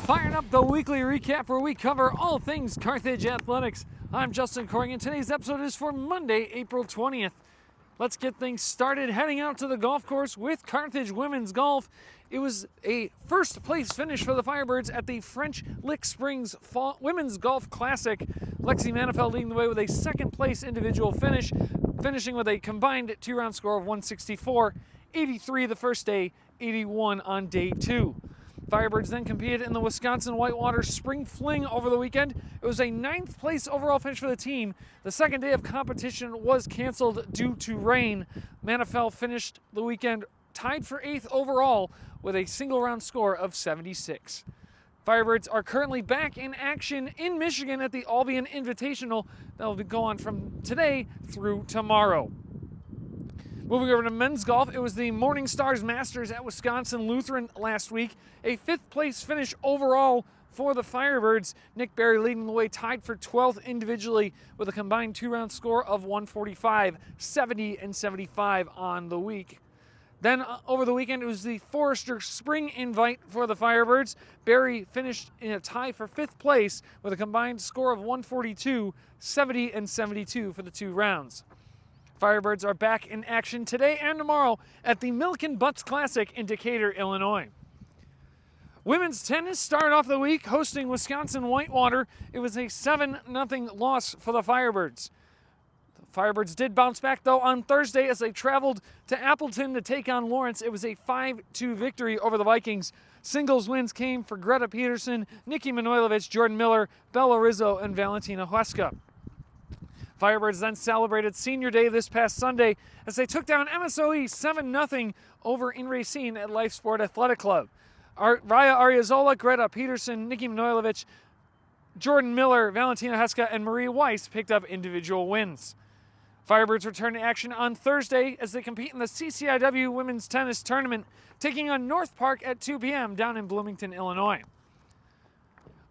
Firing up the weekly recap where we cover all things Carthage athletics. I'm Justin Corrigan. Today's episode is for Monday, April 20th. Let's get things started heading out to the golf course with Carthage women's golf. It was a first place finish for the Firebirds at the French Lick Springs Fall Women's Golf Classic. Lexi Manifel leading the way with a second place individual finish, finishing with a combined two-round score of 164, 83 the first day, 81 on day two. Firebirds then competed in the Wisconsin Whitewater Spring Fling over the weekend. It was a 9th place overall finish for the team. The second day of competition was canceled due to rain. Manifel finished the weekend tied for 8th overall with a single round score of 76. Firebirds are currently back in action in Michigan at the Albion Invitational. That will go on from today through tomorrow. Moving over to men's golf, it was the Morning Stars Masters at Wisconsin Lutheran last week. A 5th place finish overall for the Firebirds. Nick Berry leading the way, tied for 12th individually with a combined two-round score of 145, 70 and 75 on the week. Then over the weekend, it was the Forrester Spring Invite for the Firebirds. Berry finished in a tie for 5th place with a combined score of 142, 70 and 72 for the two rounds. Firebirds are back in action today and tomorrow at the Milk and Butts Classic in Decatur, Illinois. Women's tennis started off the week hosting Wisconsin Whitewater. It was a 7-0 loss for the Firebirds. The Firebirds did bounce back, though, on Thursday as they traveled to Appleton to take on Lawrence. It was a 5-2 victory over the Vikings. Singles wins came for Greta Peterson, Nikki Manojlovic, Jordan Miller, Bella Rizzo, and Valentina Huesca. Firebirds then celebrated Senior Day this past Sunday as they took down MSOE 7-0 over in Racine at Life Sport Athletic Club. Raya Ariazola, Greta Peterson, Nikki Manojlovic, Jordan Miller, Valentina Huesca, and Marie Weiss picked up individual wins. Firebirds return to action on Thursday as they compete in the CCIW Women's Tennis Tournament, taking on North Park at 2 p.m. down in Bloomington, Illinois.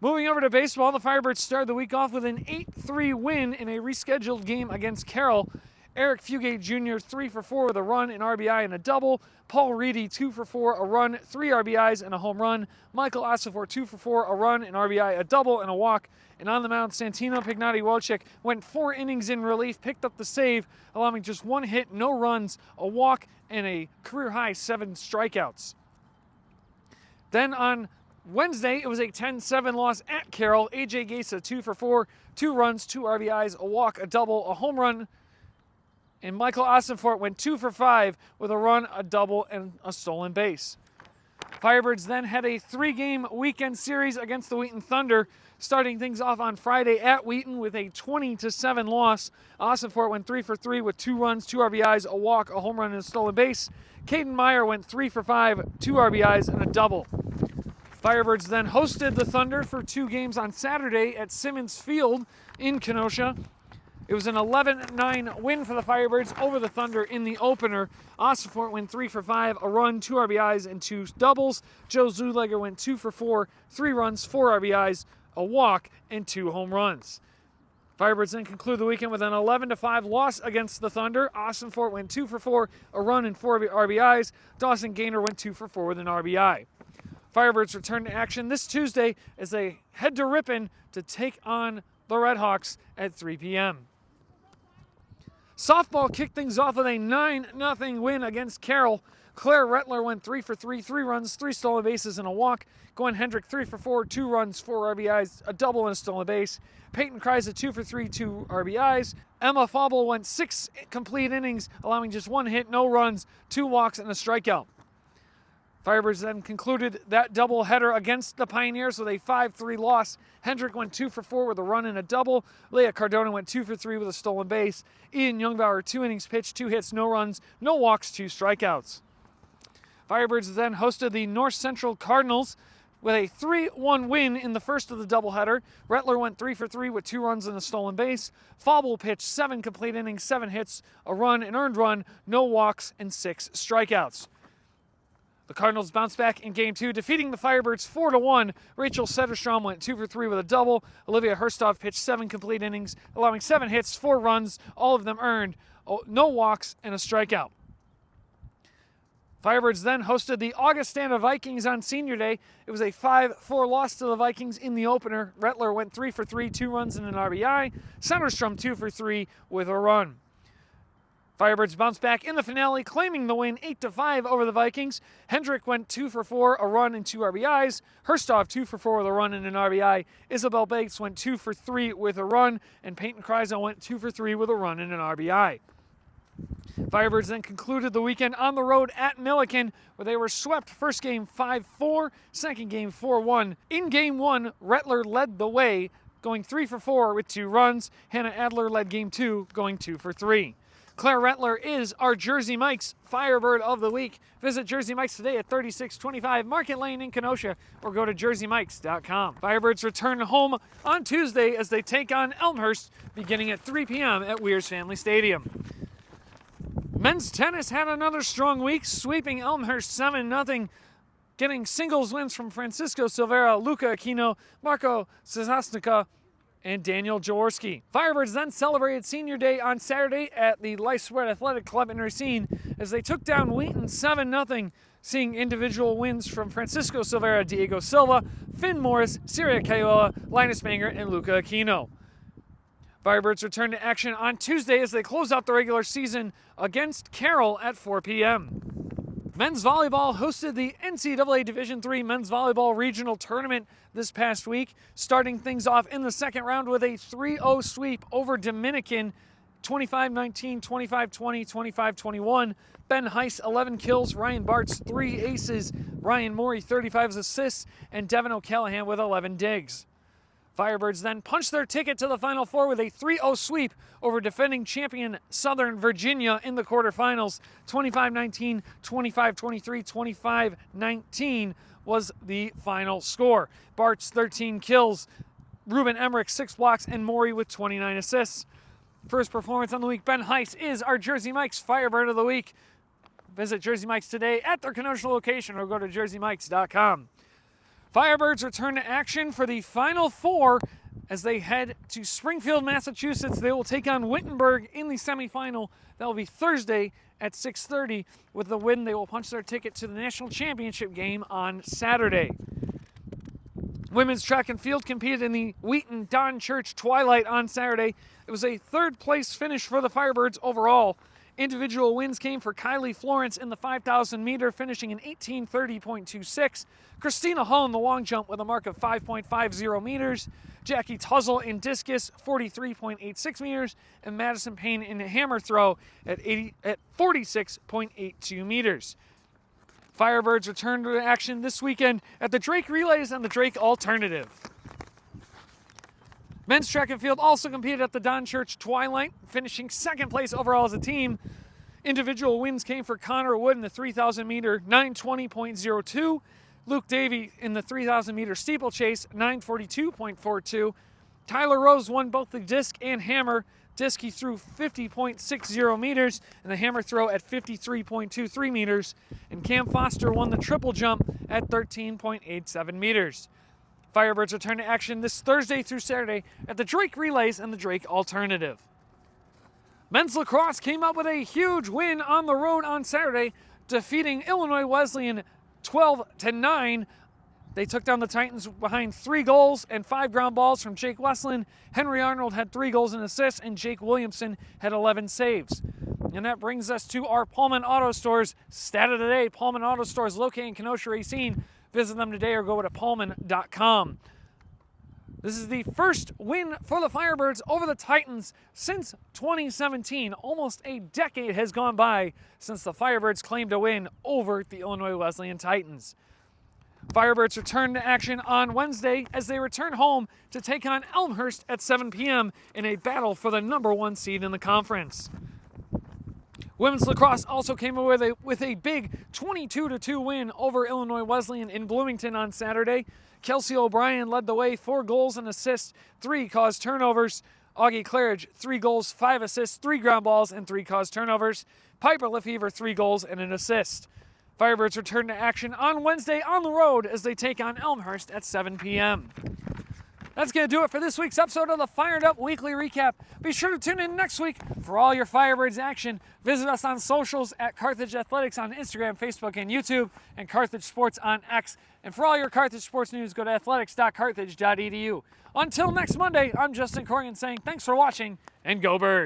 Moving over to baseball, the Firebirds started the week off with an 8-3 win in a rescheduled game against Carroll. Eric Fugate Jr. 3 for 4 with a run, an RBI, and a double. Paul Reedy 2 for 4, a run, 3 RBIs, and a home run. Michael Osafor 2 for 4, a run, an RBI, a double, and a walk. And on the mound, Santino Pignati-Wojcik went 4 innings in relief, picked up the save, allowing just 1 hit, no runs, a walk, and a career-high 7 strikeouts. Then on Wednesday, it was a 10-7 loss at Carroll. AJ Gesa 2 for 4, 2 runs, 2 RBIs, a walk, a double, a home run. And Michael Osenfort went 2 for 5 with a run, a double, and a stolen base. Firebirds then had a 3-game weekend series against the Wheaton Thunder, starting things off on Friday at Wheaton with a 20-7 loss. Osenfort went 3 for 3 with 2 runs, 2 RBIs, a walk, a home run, and a stolen base. Caden Meyer went 3 for 5, 2 RBIs, and a double. Firebirds then hosted the Thunder for 2 games on Saturday at Simmons Field in Kenosha. It was an 11-9 win for the Firebirds over the Thunder in the opener. Osterfort went 3 for 5, a run, 2 RBIs, and 2 doubles. Joe Zulegger went 2 for 4, 3 runs, 4 RBIs, a walk, and 2 home runs. Firebirds then conclude the weekend with an 11-5 loss against the Thunder. Ostenfort went 2 for 4, a run, and 4 RBIs. Dawson Gaynor went 2 for 4 with an RBI. Firebirds return to action this Tuesday as they head to Ripon to take on the Redhawks at 3 p.m. Softball kicked things off with a 9-0 win against Carroll. Claire Rettler went 3 for 3, 3 runs, 3 stolen bases, and a walk. Gwen Hendrick 3 for 4, 2 runs, 4 RBIs, a double, and a stolen base. Peyton Kreisa 2 for 3, 2 RBIs. Emma Fauble went 6 complete innings, allowing just 1 hit, no runs, 2 walks, and a strikeout. Firebirds then concluded that doubleheader against the Pioneers with a 5-3 loss. Hendrick went 2 for 4 with a run and a double. Leah Cardona went 2 for 3 with a stolen base. Ian Youngbauer 2 innings pitched, 2 hits, no runs, no walks, 2 strikeouts. Firebirds then hosted the North Central Cardinals with a 3-1 win in the first of the doubleheader. Rettler went 3 for 3 with 2 runs and a stolen base. Fauble pitched 7 complete innings, 7 hits, a run, an earned run, no walks, and 6 strikeouts. The Cardinals bounced back in Game 2, defeating the Firebirds 4-1. Rachel Sederstrom went 2 for 3 with a double. Olivia Herstov pitched 7 complete innings, allowing 7 hits, 4 runs, all of them earned, no walks, and a strikeout. FiRED then hosted the Augustana Vikings on Senior Day. It was a 5-4 loss to the Vikings in the opener. Rettler went 3 for 3, 2 runs and an RBI. Soderstrom 2 for 3 with a run. FiRED bounced back in the finale, claiming the win 8-5 over the Vikings. Hendrick went 2 for 4, a run and 2 RBIs. Herstov 2 for 4 with a run and an RBI. Isabel Bates went 2 for 3 with a run, and Peyton Kreisel went 2 for 3 with a run and an RBI. FiRED then concluded the weekend on the road at Milliken, where they were swept first game 5-4, second game 4-1. In game 1, Rettler led the way, going 3 for 4 with 2 runs. Hannah Adler led game 2, going 2 for 3. Claire Rettler is our Jersey Mike's Firebird of the Week. Visit Jersey Mike's today at 3625 Market Lane in Kenosha, or go to jerseymikes.com. Firebirds return home on Tuesday as they take on Elmhurst, beginning at 3 p.m. at Weir's Family Stadium. Men's tennis had another strong week, sweeping Elmhurst 7-0, getting singles wins from Francisco Silveira, Luca Aquino, Marco Sazasnica, and Daniel Jaworski. Firebirds then celebrated Senior Day on Saturday at the Lice-Sweat Athletic Club in Racine as they took down Wheaton 7-0, seeing individual wins from Francisco Silveira, Diego Silva, Finn Morris, Syria Kayola, Linus Banger, and Luca Aquino. Firebirds return to action on Tuesday as they close out the regular season against Carroll at 4 p.m. Men's volleyball hosted the NCAA Division III Men's Volleyball Regional Tournament this past week, starting things off in the second round with a 3-0 sweep over Dominican, 25-19, 25-20, 25-21. Ben Heiss, 11 kills, Ryan Bartz, 3 aces, Ryan Morey, 35 assists, and Devin O'Callahan with 11 digs. Firebirds then punched their ticket to the Final Four with a 3-0 sweep over defending champion Southern Virginia in the quarterfinals. 25-19, 25-23, 25-19 was the final score. Bart's 13 kills, Ruben Emmerich 6 blocks, and Morey with 29 assists. First performance on the week, Ben Heiss is our Jersey Mike's Firebird of the Week. Visit Jersey Mike's today at their Kenosha location or go to jerseymikes.com. Firebirds return to action for the Final Four as they head to Springfield, Massachusetts. They will take on Wittenberg in the semifinal. That will be Thursday at 6:30. With the win, they will punch their ticket to the national championship game on Saturday. Women's track and field competed in the Wheaton Don Church Twilight on Saturday. It was a third-place finish for the Firebirds overall. Individual wins came for Kylie Florence in the 5,000 meter, finishing in 18:30.26. Christina Hull in the long jump with a mark of 5.50 meters. Jackie Tuzzle in discus, 43.86 meters. And Madison Payne in a hammer throw at 46.82 meters. Firebirds return to action this weekend at the Drake Relays and the Drake Alternative. Men's track and field also competed at the Don Church Twilight, finishing second place overall as a team. Individual wins came for Connor Wood in the 3,000 meter, 9:20.02. Luke Davey in the 3,000 meter steeplechase, 9:42.42. Tyler Rose won both the disc and hammer. Disc he threw 50.60 meters, and the hammer throw at 53.23 meters. And Cam Foster won the triple jump at 13.87 meters. Firebirds return to action this Thursday through Saturday at the Drake Relays and the Drake Alternative. Men's lacrosse came up with a huge win on the road on Saturday, defeating Illinois Wesleyan 12-9. They took down the Titans behind 3 goals and 5 ground balls from Jake Wesleyan. Henry Arnold had 3 goals and assists, and Jake Williamson had 11 saves. And that brings us to our Pullman Auto Stores stat of the day. Pullman Auto Stores located in Kenosha, Racine. Visit them today or go to pullman.com. This is the first win for the Firebirds over the Titans since 2017. Almost a decade has gone by since the Firebirds claimed a win over the Illinois Wesleyan Titans. Firebirds return to action on Wednesday as they return home to take on Elmhurst at 7 p.m. in a battle for the #1 seed in the conference. Women's lacrosse also came away with a big 22-2 win over Illinois Wesleyan in Bloomington on Saturday. Kelsey O'Brien led the way, 4 goals and assists, 3 caused turnovers. Augie Claridge, 3 goals, 5 assists, 3 ground balls, and 3 caused turnovers. Piper Lefevre, 3 goals and an assist. Firebirds return to action on Wednesday on the road as they take on Elmhurst at 7 p.m. That's going to do it for this week's episode of the Fired Up Weekly Recap. Be sure to tune in next week for all your Firebirds action. Visit us on socials at Carthage Athletics on Instagram, Facebook, and YouTube, and Carthage Sports on X. And for all your Carthage sports news, go to athletics.carthage.edu. Until next Monday, I'm Justin Corrigan saying thanks for watching, and go Birds!